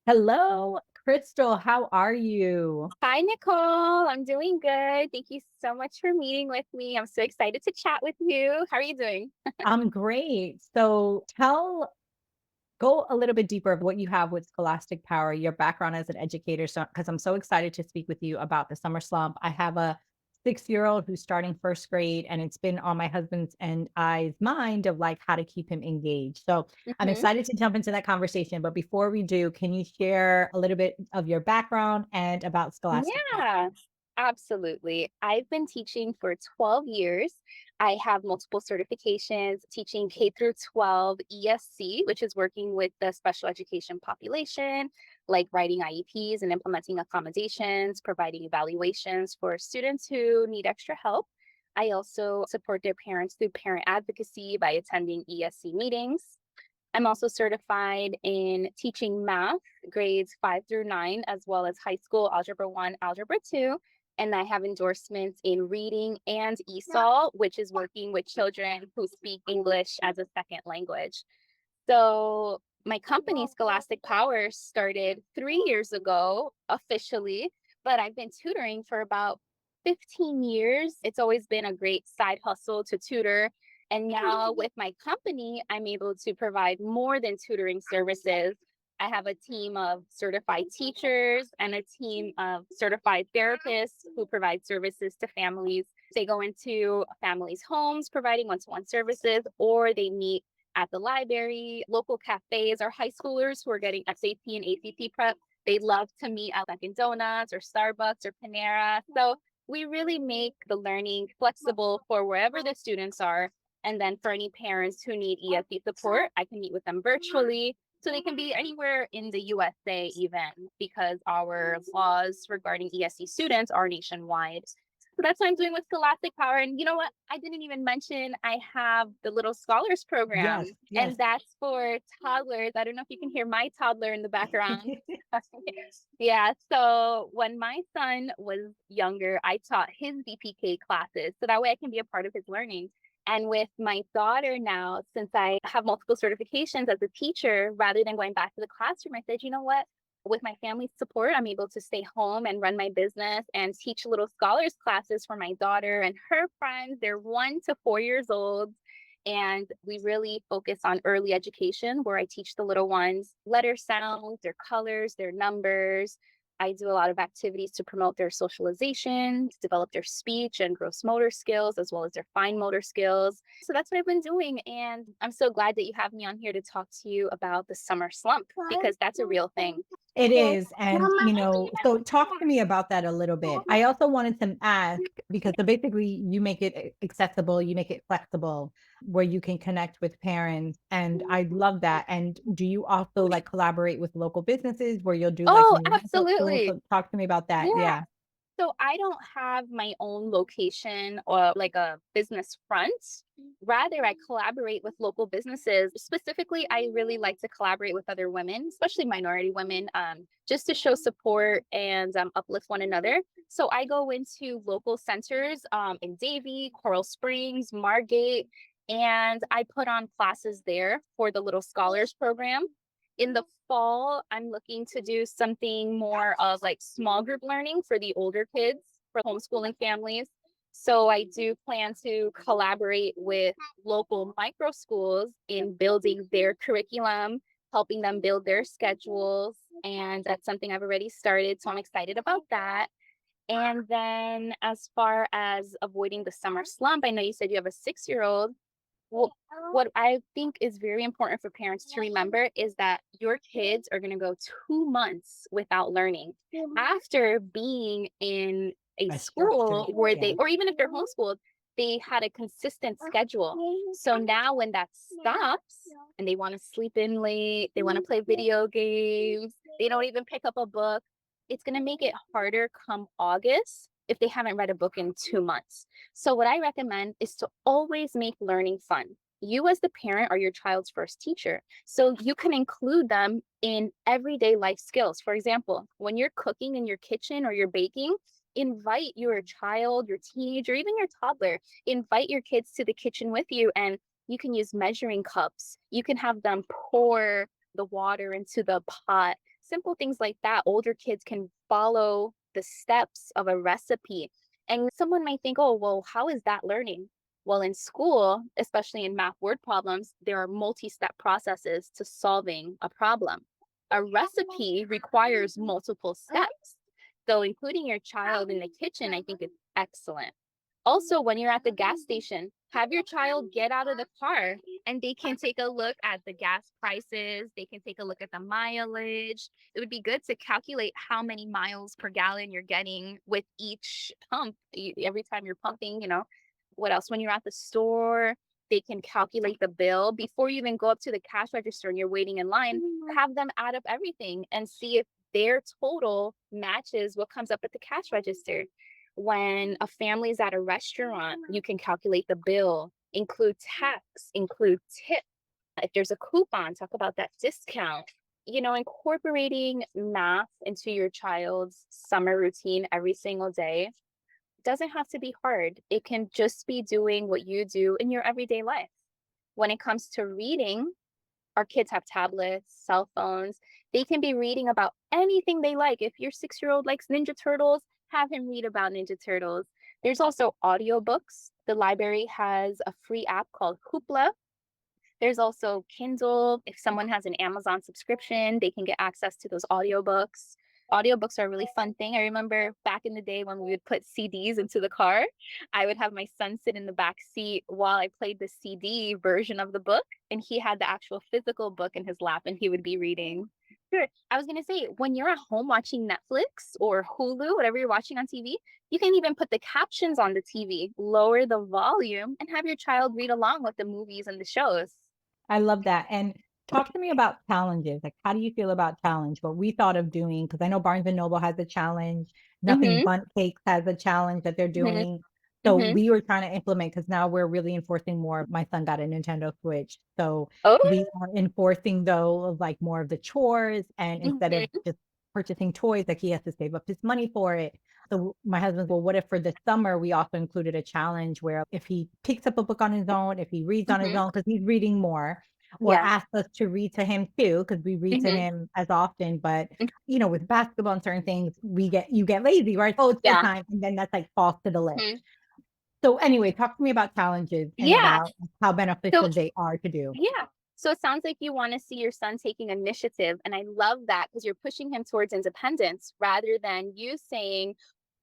Hello, Krystal. How are you? Hi, Nicole. I'm doing good. Thank you so much for meeting with me. I'm so excited to chat with you. How are you doing? I'm great. Go a little bit deeper of what you have with Scholastic Power, your background as an educator. So, because I'm so excited to speak with you about the summer slump. I have a 6-year-old who's starting first grade, and it's been on my husband's and I's mind of like how to keep him engaged. So, I'm hmm excited to jump into that conversation. But before we do, can you share a little bit of your background and about Scholastic Power? Yeah, absolutely. I've been teaching for 12 years. I have multiple certifications teaching K through 12 ESC, which is working with the special education population, like writing IEPs and implementing accommodations, providing evaluations for students who need extra help. I also support their parents through parent advocacy by attending ESC meetings. I'm also certified in teaching math, grades 5 through 9, as well as high school Algebra 1, Algebra 2. And I have endorsements in reading and ESOL, which is working with children who speak English as a second language. So, my company, Scholastic Power, started 3 years ago officially, but I've been tutoring for about 15 years. It's always been a great side hustle to tutor. And now with my company, I'm able to provide more than tutoring services. I have a team of certified teachers and a team of certified therapists who provide services to families. They go into families' homes providing one to one services, or they meet at the library, local cafes, or high schoolers who are getting SAT and ACT prep. They love to meet at Dunkin' Donuts or Starbucks or Panera. So we really make the learning flexible for wherever the students are. And then for any parents who need ESC support, I can meet with them virtually. So they can be anywhere in the USA, even because our laws regarding ESC students are nationwide. So that's what I'm doing with Scholastic Power. And you know what? I didn't even mention I have the Little Scholars Program, Yes, and yes. that's for toddlers. I don't know if you can hear my toddler in the background. Yeah. So when my son was younger, I taught his VPK classes. So that way I can be a part of his learning. And with my daughter now, since I have multiple certifications as a teacher, rather than going back to the classroom, I said, you know what? With my family's support, I'm able to stay home and run my business and teach little scholars classes for my daughter and her friends. They're 1 to 4 years old. And we really focus on early education where I teach the little ones letter sounds, their colors, their numbers. I do a lot of activities to promote their socialization, to develop their speech and gross motor skills, as well as their fine motor skills. So that's what I've been doing. And I'm so glad that you have me on here to talk to you about the summer slump because that's a real thing. It Yes. is, and, so talk to me about that a little bit. I also wanted to ask because so basically you make it accessible, you make it flexible where you can connect with parents, and I love that, and do you also, like, collaborate with local businesses where you'll do, like, Oh, when you have at school? absolutely. So talk to me about that, Yeah. yeah. So I don't have my own location or like a business front. Rather, I collaborate with local businesses. Specifically, I really like to collaborate with other women, especially minority women, just to show support and uplift one another. So I go into local centers in Davie, Coral Springs, Margate, and I put on classes there for the Little Scholars Program. In the fall, I'm looking to do something more of like small group learning for the older kids for homeschooling families. So I do plan to collaborate with local micro schools in building their curriculum, helping them build their schedules. And that's something I've already started. So I'm excited about that. And then as far as avoiding the summer slump, I know you said you have a 6-year old. Well, what I think is very important for parents to remember is that your kids are going to go 2 months without learning after being in a A school structure, where yeah. they, or even if they're homeschooled, they had a consistent schedule. So now when that stops and they want to sleep in late, they want to play video games, they don't even pick up a book, it's going to make it harder come August if they haven't read a book in 2 months. So, what I recommend is to always make learning fun. You, as the parent, are your child's first teacher. So, you can include them in everyday life skills. For example, when you're cooking in your kitchen or you're baking, invite your child, your teenager, even your toddler, invite your kids to the kitchen with you. And you can use measuring cups. You can have them pour the water into the pot Simple things like that. Older kids can follow the steps of a recipe. And someone might think, oh, well, how is that learning? Well, in school, especially in math word problems, there are multi step processes to solving a problem. A recipe requires multiple steps. So, including your child in the kitchen, I think is excellent. Also, when you're at the gas station, have your child get out of the car and they can take a look at the gas prices. They can take a look at the mileage. It would be good to calculate how many miles per gallon you're getting with each pump every time you're pumping. What else? When you're at the store, they can calculate the bill before you even go up to the cash register and you're waiting in line. Have them add up everything and see if their total matches what comes up at the cash register. When a family is at a restaurant, you can calculate the bill, include tax, include tip. If there's a coupon, talk about that discount. Incorporating math into your child's summer routine every single day doesn't have to be hard. It can just be doing what you do in your everyday life. When it comes to reading, our kids have tablets, cell phones. They can be reading about anything they like. If your 6-year-old likes Ninja Turtles, have him read about Ninja Turtles. There's also audiobooks. The library has a free app called Hoopla. There's also Kindle. If someone has an Amazon subscription, they can get access to those audiobooks. Audiobooks are a really fun thing. I remember back in the day when we would put CDs into the car, I would have my son sit in the back seat while I played the CD version of the book, and he had the actual physical book in his lap and he would be reading. Sure. I was going to say, when you're at home watching Netflix or Hulu, whatever you're watching on TV, you can even put the captions on the TV, lower the volume, and have your child read along with the movies and the shows. I love that. And talk to me about challenges. Like, how do you feel about challenge? What we thought of doing, because I know Barnes and Noble has a challenge. Nothing Mhm, Bundt Cakes has a challenge that they're mhm, doing. So mhm. we were trying to implement because now we're really enforcing more. My son got a Nintendo Switch, so Oh, we are enforcing though of like more of the chores, and instead of mhm, just purchasing toys, like he has to save up his money for it. So my husband, well, what if for the summer we also included a challenge where if he picks up a book on his own, if he reads on his mhm. own, because he's reading more, or Yeah. asks us to read to him too, because we read to Mhm, him as often. But mhm. with basketball and certain things, you get lazy, right? Oh, it's Yeah. bedtime, and then that's like falls to the list. Mhm. So anyway, talk to me about challenges and Yeah. about how So beneficial they are to do. yeah. So it sounds like you wanna see your son taking initiative, and I love that because 'cause you're pushing him towards independence rather than you saying,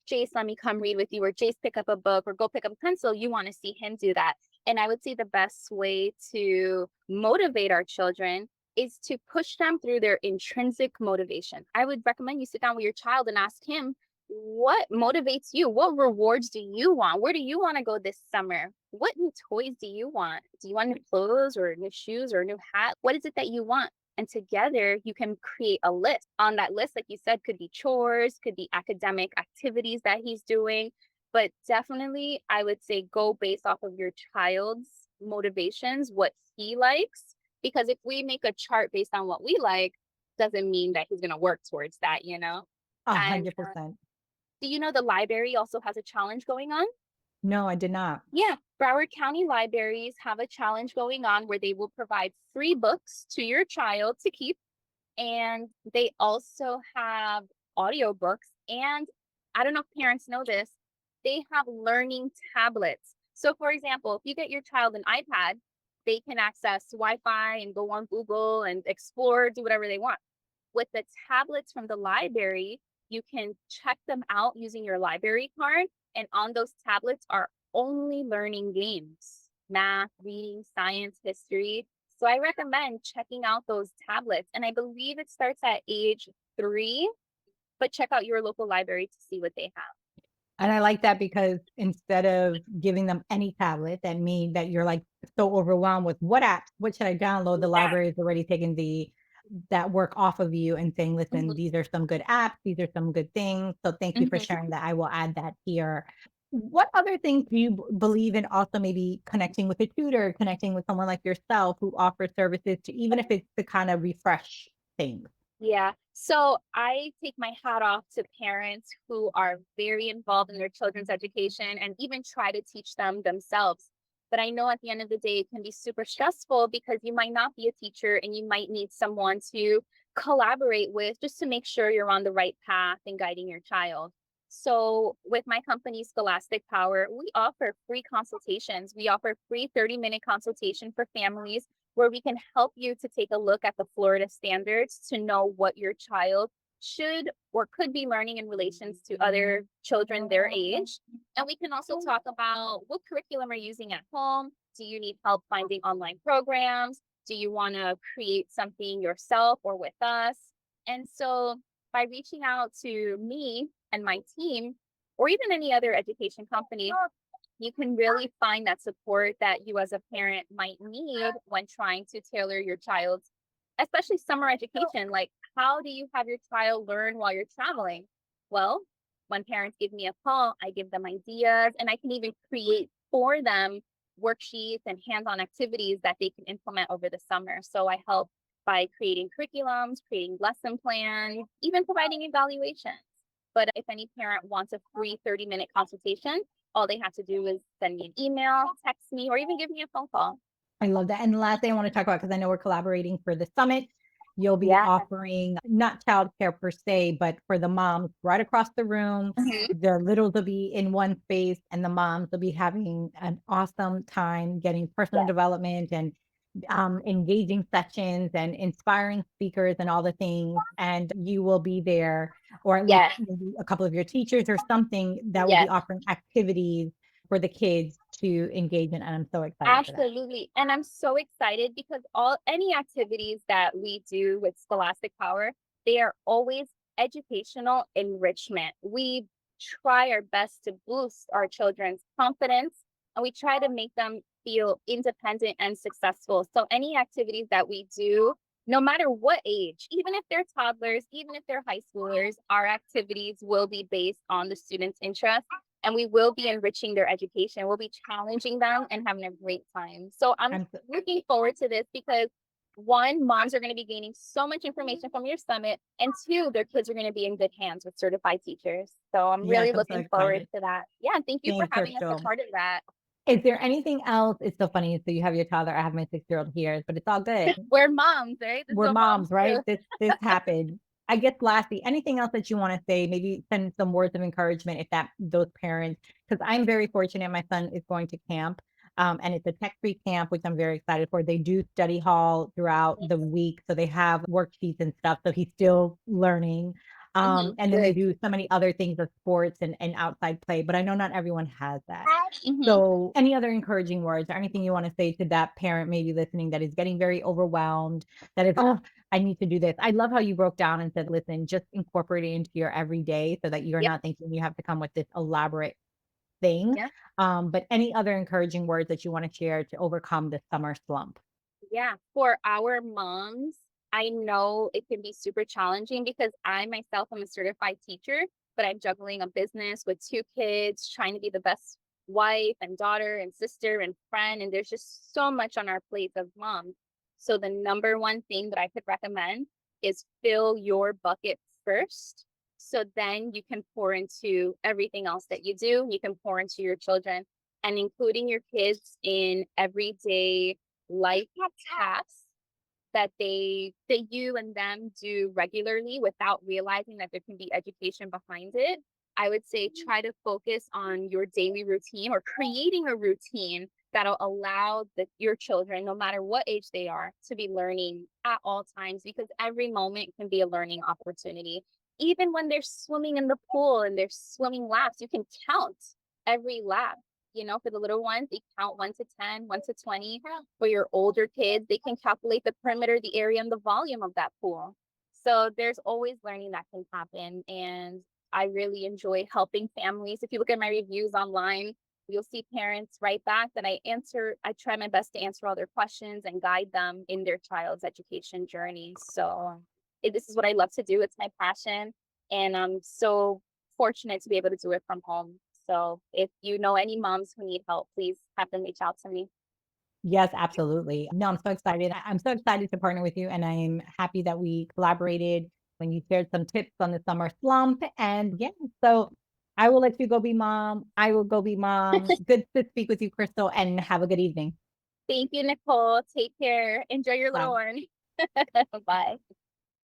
Jace, let me come read with you, or Jace, pick up a book, or go pick up a pencil. You want to see him do that. And I would say the best way to motivate our children is to push them through their intrinsic motivation. I would recommend you sit down with your child and ask him, what motivates you? What rewards do you want? Where do you want to go this summer? What new toys do you want? Do you want new clothes or new shoes or a new hat? What is it that you want? And together you can create a list. On that list, like you said, could be chores, could be academic activities that he's doing. But definitely, I would say go based off of your child's motivations, what he likes. Because if we make a chart based on what we like, doesn't mean that he's going to work towards that. A And hundred percent. do you know the library also has a challenge going on? No, I did not. Yeah, Broward County libraries have a challenge going on where they will provide free books to your child to keep, and they also have audiobooks. And I don't know if parents know this, they have learning tablets. So, for example, if you get your child an iPad, they can access Wi Fi and go on Google and explore, do whatever they want. With the tablets from the library, you can check them out using your library card. And on those tablets are only learning games, math, reading, science, history. So I recommend checking out those tablets. And I believe it starts at age 3, but check out your local library to see what they have. And I like that because instead of giving them any tablet, that mean that you're like so overwhelmed with what app, what should I download? The Yeah. library is already taking that work off of you and saying, listen, Mhm, these are some good apps, these are some good things. So thank you for mhm. sharing that. I will add that here. What other things do you believe in also maybe connecting with a tutor, connecting with someone like yourself who offers services to even if it's to kind of refresh things? Yeah. So I take my hat off to parents who are very involved in their children's education and even try to teach them themselves. But I know at the end of the day, it can be super stressful because you might not be a teacher and you might need someone to collaborate with just to make sure you're on the right path and guiding your child. So, with my company, Scholastic Power, we offer free consultations. We offer free 30-minute consultation for families where we can help you to take a look at the Florida standards to know what your child should or could be learning in relations to other children their age. And we can also talk about what curriculum are you using at home. Do you need help finding online programs? Do you want to create something yourself or with us? And so by reaching out to me and my team, or even any other education company, you can really find that support that you as a parent might need when trying to tailor your child's, especially summer education. Like, how do you have your child learn while you're traveling? Well, when parents give me a call, I give them ideas and I can even create for them worksheets and hands-on activities that they can implement over the summer. So I help by creating curriculums, creating lesson plans, even providing evaluations. But if any parent wants a free 30-minute consultation, all they have to do is send me an email, text me, or even give me a phone call. I love that. And the last thing I want to talk about, because I know we're collaborating for the summit, you'll be Yeah. offering not childcare per se, but for the moms right across the room. Mhm. Their littles will be in one space, and the moms will be having an awesome time getting personal Yes. development and engaging sessions and inspiring speakers and all the things. And you will be there, or at least Yes. maybe a couple of your teachers or something that will be Yes. offering activities for the kids to engage in. And I'm so excited for that. Absolutely. And I'm so excited because all any activities that we do with Scholastic Power, they are always educational enrichment. We try our best to boost our children's confidence and we try to make them feel independent and successful. So any activities that we do, no matter what age, even if they're toddlers, even if they're high schoolers, our activities will be based on the student's interest and we will be enriching their education. We'll be challenging them and having a great time. So I'm I'm so, looking forward to this because one, moms are going to be gaining so much information from your summit, and two, their kids are going to be in good hands with certified teachers. So I'm yes, really I'm so looking forward excited. to that. Yeah, thank you for Thanks, having us a Krystal. part of that. Is there anything else? It's so funny. So you have your toddler. I have my 6-year-old here, but it's all good. We're moms, right? This is We're what moms moms, right? do. This happened. I guess lastly, anything else that you want to say, maybe send some words of encouragement if that those parents, because I'm very fortunate. My son is going to camp. And it's a tech-free camp, which I'm very excited for. They do study hall throughout the week, so they have worksheets and stuff. So he's still learning. Mhm, And then they good. do so many other things of sports and outside play, but I know not everyone has that. Mhm. So, any other encouraging words or anything you want to say to that parent maybe listening that is getting very overwhelmed, that is, oh, I need to do this. I love how you broke down and said, listen, just incorporate it into your everyday so that you're Yep. not thinking you have to come with this elaborate thing. Yeah. But any other encouraging words that you want to share to overcome the summer slump? Yeah, for our moms, I know it can be super challenging because I myself am a certified teacher, but I'm juggling a business with 2 kids, trying to be the best wife and daughter and sister and friend, and there's just so much on our plates as moms. So the number one thing that I could recommend is fill your bucket first, so then you can pour into everything else that you do. You can pour into your children and including your kids in everyday life tasks that you and them do regularly without realizing that there can be education behind it. I would say try to focus on your daily routine or creating a routine that'll allow your children, no matter what age they are, to be learning at all times because every moment can be a learning opportunity. Even when they're swimming in the pool and they're swimming laps, you can count every lap. For the little ones, they count 1 to 10, 1 to 20. For your older kids, they can calculate the perimeter, the area, and the volume of that pool. So there's always learning that can happen. And I really enjoy helping families. If you look at my reviews online, you'll see parents write back that I try my best to answer all their questions and guide them in their child's education journey. So this is what I love to do. It's my passion. And I'm so fortunate to be able to do it from home. So if you know any moms who need help, please have them reach out to me. Yes, absolutely. No, I'm so excited. I'm so excited to partner with you, and I'm happy that we collaborated when you shared some tips on the summer slump. And yeah, so I will let you go be mom. I will go be mom. Good to speak with you, Krystal, and have a good evening. Thank you, Nicole. Take care. Enjoy your little Bye. one. Bye.